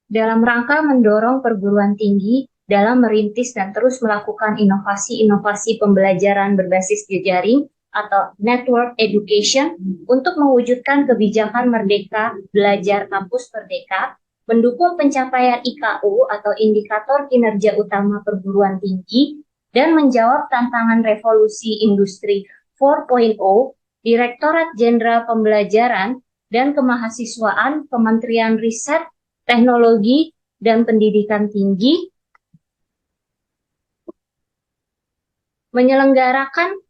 dalam rangka mendorong perguruan tinggi dalam merintis dan terus melakukan inovasi-inovasi pembelajaran berbasis jejaring atau network education untuk mewujudkan kebijakan merdeka belajar kampus merdeka, mendukung pencapaian IKU atau indikator kinerja utama perguruan tinggi, dan menjawab tantangan revolusi industri 4.0, Direktorat Jenderal Pembelajaran dan Kemahasiswaan Kementerian Riset, Teknologi, dan Pendidikan Tinggi menyelenggarakan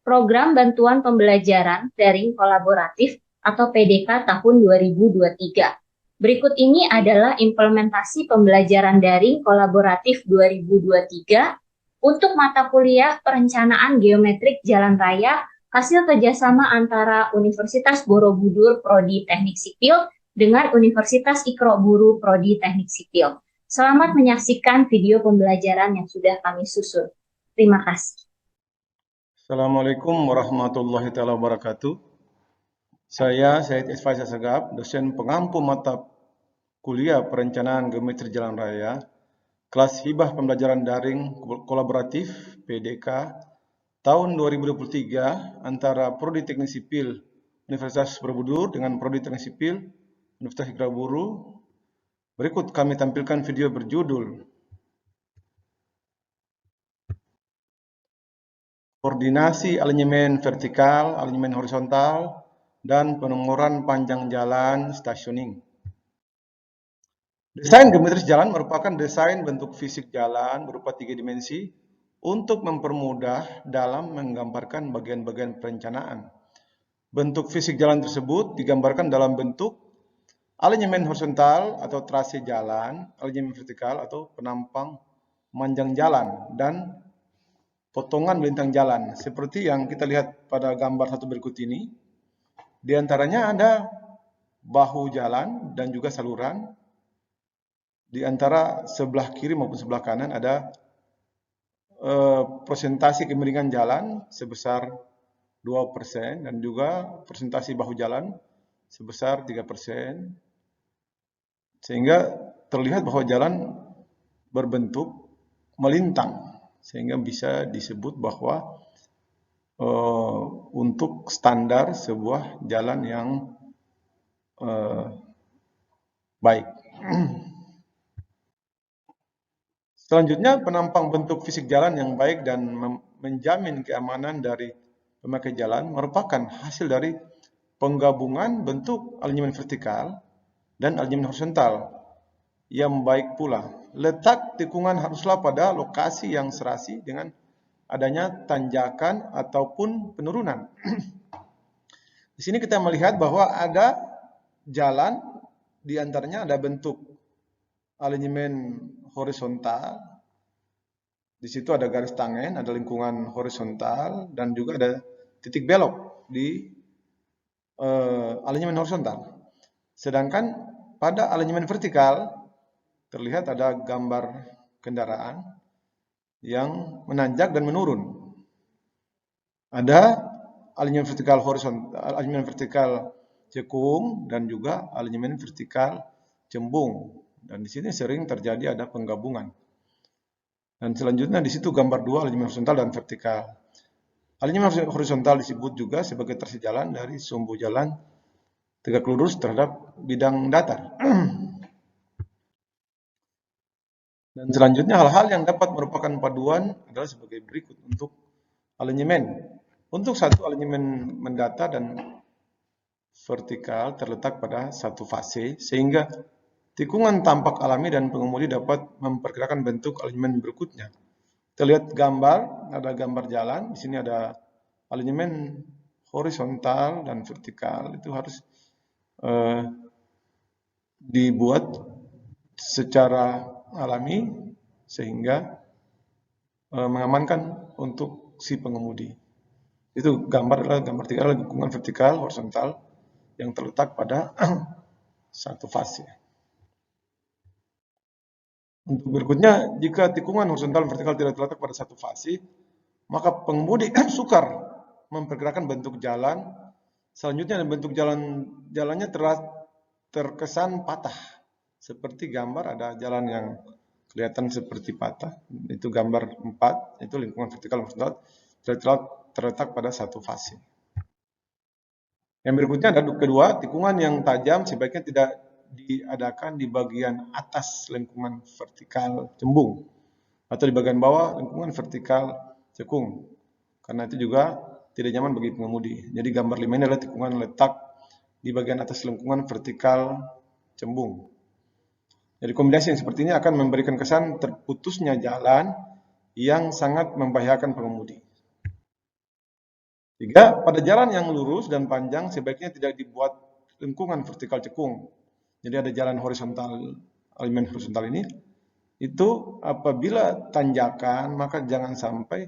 Program Bantuan Pembelajaran Daring Kolaboratif atau PDK tahun 2023. Berikut ini adalah implementasi pembelajaran daring kolaboratif 2023 untuk mata kuliah Perencanaan Geometrik Jalan Raya hasil kerjasama antara Universitas Borobudur Prodi Teknik Sipil dengan Universitas Ikro Buru Prodi Teknik Sipil. Selamat menyaksikan video pembelajaran yang sudah kami susun. Terima kasih. Assalamualaikum warahmatullahi wabarakatuh. Saya Syed S. Faisal Segaf, dosen pengampu mata kuliah Perencanaan Geometri Jalan Raya, kelas hibah pembelajaran daring kolaboratif PDK tahun 2023 antara Prodi Teknik Sipil Universitas Borobudur dengan Prodi Teknik Sipil Universitas Ikro Buru. Berikut kami tampilkan video berjudul Koordinasi alinyemen vertikal, alinyemen horizontal, dan penomoran panjang jalan stationing. Desain geometris jalan merupakan desain bentuk fisik jalan berupa 3 dimensi untuk mempermudah dalam menggambarkan bagian-bagian perencanaan. Bentuk fisik jalan tersebut digambarkan dalam bentuk alinyemen horizontal atau trase jalan, alinyemen vertikal atau penampang manjang jalan, dan potongan melintang jalan. Seperti yang kita lihat pada gambar satu berikut ini. Di antaranya ada bahu jalan dan juga saluran. Di antara sebelah kiri maupun sebelah kanan ada persentase kemiringan jalan sebesar 2% dan juga persentase bahu jalan sebesar 3%. Sehingga terlihat bahwa jalan berbentuk melintang, sehingga bisa disebut bahwa untuk standar sebuah jalan yang baik. Selanjutnya, penampang bentuk fisik jalan yang baik dan menjamin keamanan dari pemakai jalan merupakan hasil dari penggabungan bentuk alinyemen vertikal dan alinyemen horizontal yang baik pula. Letak tikungan haruslah pada lokasi yang serasi dengan adanya tanjakan ataupun penurunan. Di sini kita melihat bahwa ada jalan, di antaranya ada bentuk alinyemen horizontal. Di situ ada garis tangen, ada lingkungan horizontal, dan juga ada titik belok di alinyemen horizontal. Sedangkan pada alinyemen vertikal terlihat ada gambar kendaraan yang menanjak dan menurun. Ada alinyemen vertikal horizontal, alinyemen vertikal cekung, dan juga alinyemen vertikal cembung. Dan di sini sering terjadi ada penggabungan. Dan selanjutnya di situ gambar dua alinyemen horizontal dan vertikal. Alinyemen horizontal disebut juga sebagai trase jalan dari sumbu jalan tegak lurus terhadap bidang datar. Dan selanjutnya hal-hal yang dapat merupakan paduan adalah sebagai berikut untuk alinyemen. Untuk satu alinyemen mendatar dan vertikal terletak pada satu fase, sehingga tikungan tampak alami dan pengemudi dapat memperkirakan bentuk alinyemen berikutnya. Kita lihat gambar, ada gambar jalan, di sini ada alinyemen horizontal dan vertikal, itu harus dibuat secara alami sehingga mengamankan untuk si pengemudi. Itu gambar adalah gambar 3 lingkungan vertikal horizontal yang terletak pada satu fase. Untuk berikutnya, jika tikungan horizontal dan vertikal tidak terletak pada satu fase, maka pengemudi sukar memperkirakan bentuk jalan. Selanjutnya bentuk jalannya terkesan patah Seperti gambar ada jalan yang kelihatan seperti patah, itu gambar 4, itu lingkungan vertikal horizontal terletak pada satu fase. Yang berikutnya ada kedua, tikungan yang tajam sebaiknya tidak diadakan di bagian atas lingkungan vertikal cembung atau di bagian bawah lingkungan vertikal cekung, karena itu juga tidak nyaman bagi pengemudi. Jadi gambar 5 ini adalah tikungan letak di bagian atas lingkungan vertikal cembung. Jadi kombinasi yang seperti ini akan memberikan kesan terputusnya jalan yang sangat membahayakan pengemudi. 3. Pada jalan yang lurus dan panjang sebaiknya tidak dibuat lingkungan vertikal cekung. Jadi ada jalan horizontal, alignment horizontal ini, itu apabila tanjakan maka jangan sampai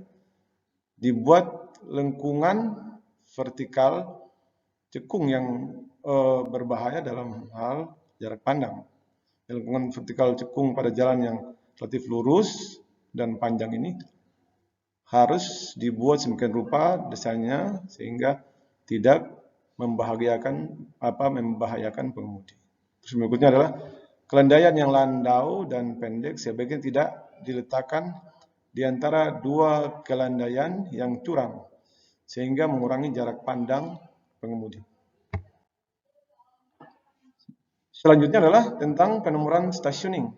dibuat lingkungan vertikal cekung yang berbahaya dalam hal jarak pandang. Lingkungan vertikal cekung pada jalan yang relatif lurus dan panjang ini harus dibuat sedemikian rupa desainnya sehingga tidak membahayakan pengemudi. Terus berikutnya adalah kelandaian yang landau dan pendek sebaiknya tidak diletakkan di antara dua kelandaian yang curam sehingga mengurangi jarak pandang pengemudi. Selanjutnya adalah tentang penomoran stationing.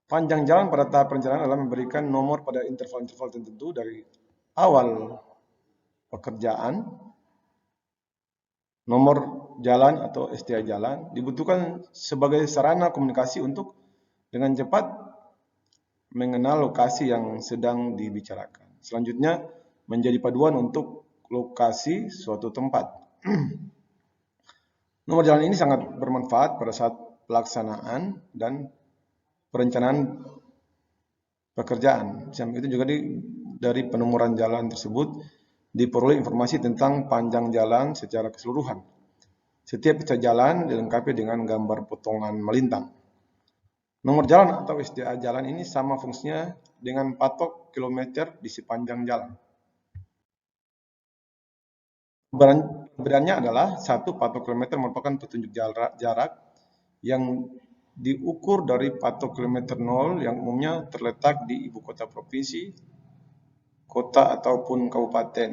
Panjang jalan pada tahap perencanaan adalah memberikan nomor pada interval-interval tertentu dari awal pekerjaan. Nomor jalan atau STA jalan dibutuhkan sebagai sarana komunikasi untuk dengan cepat mengenal lokasi yang sedang dibicarakan. Selanjutnya menjadi paduan untuk lokasi suatu tempat. Nomor jalan ini sangat bermanfaat pada saat pelaksanaan dan perencanaan pekerjaan. Itu juga dari penomoran jalan tersebut diperoleh informasi tentang panjang jalan secara keseluruhan. Setiap pita jalan dilengkapi dengan gambar potongan melintang. Nomor jalan atau SDA jalan ini sama fungsinya dengan patok kilometer di sepanjang jalan. Perbedaannya adalah satu, patok kilometer merupakan petunjuk jarak yang diukur dari patok kilometer 0 yang umumnya terletak di ibu kota provinsi, kota ataupun kabupaten.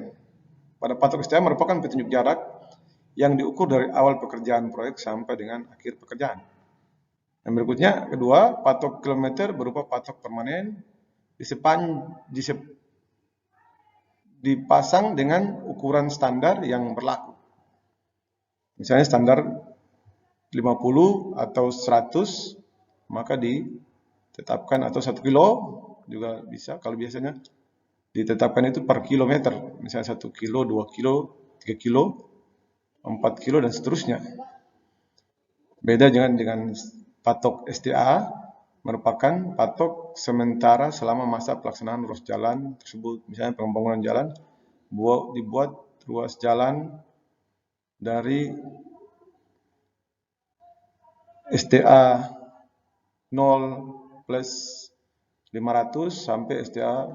Pada patok STA merupakan petunjuk jarak yang diukur dari awal pekerjaan proyek sampai dengan akhir pekerjaan. Yang berikutnya, kedua, patok kilometer berupa patok permanen dipasang dengan ukuran standar yang berlaku. Misalnya standar 50 atau 100, maka ditetapkan, atau 1 kilo juga bisa, kalau biasanya ditetapkan itu per kilometer, misalnya 1 kilo, 2 kilo, 3 kilo, 4 kilo, dan seterusnya. Beda dengan patok STA, merupakan patok sementara selama masa pelaksanaan ruas jalan tersebut. Misalnya pembangunan jalan, dibuat ruas jalan dari STA 0 plus 500 sampai STA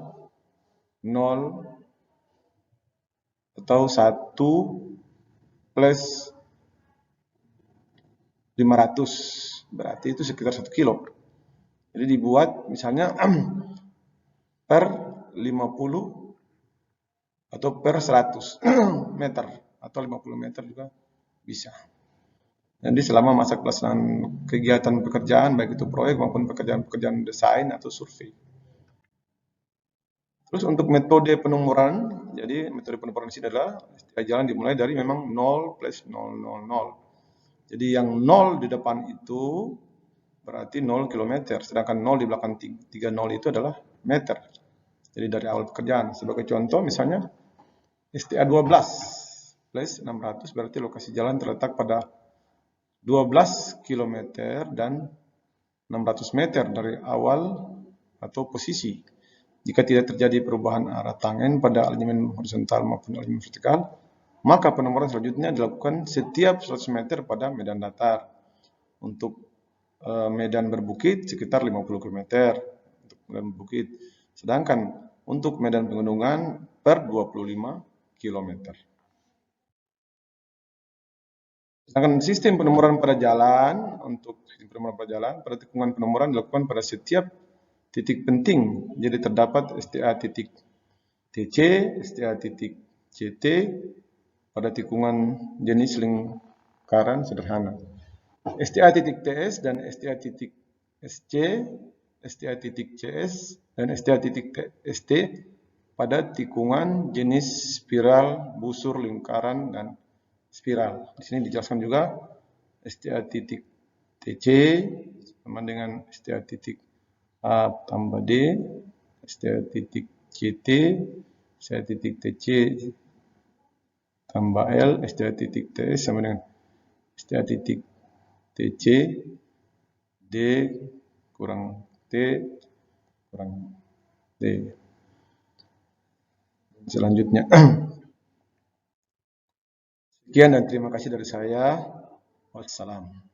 0 atau 1 plus 500, berarti itu sekitar 1 kilo. Jadi dibuat misalnya per 50 atau per 100 meter atau 50 meter juga bisa. Jadi selama masa pelaksanaan kegiatan pekerjaan, baik itu proyek maupun pekerjaan-pekerjaan desain atau survei. Terus untuk metode penomoran, jadi metode penomoran di sini adalah STA jalan dimulai dari memang 0 plus 0, 0, 0. Jadi yang 0 di depan itu berarti 0 km, sedangkan 0 di belakang 3 0 itu adalah meter. Jadi dari awal pekerjaan. Sebagai contoh misalnya STA 12 plus 600 berarti lokasi jalan terletak pada 12 km dan 600 meter dari awal atau posisi. Jika tidak terjadi perubahan arah tangen pada alignment horizontal maupun alignment vertikal, maka penomoran selanjutnya dilakukan setiap 100 meter pada medan datar. Untuk medan berbukit sekitar 50 km untuk medan berbukit. Sedangkan untuk medan pegunungan per 25 km. Sedangkan sistem penomoran pada jalan, untuk sistem penomoran pada jalan, pada tikungan penomoran dilakukan pada setiap titik penting. Jadi terdapat STA titik TC, STA titik CT pada tikungan jenis lingkaran sederhana. STA titik TS dan STA titik SC, STA titik CS, dan STA titik ST pada tikungan jenis spiral, busur, lingkaran, dan spiral. Di sini dijelaskan juga STA titik TC sama dengan STA titik A tambah D, STA titik CT, STA titik TC tambah L, STA titik TS sama dengan STA titik TC, D kurang T kurang D. Selanjutnya, sekian dan terima kasih dari saya. Wassalam.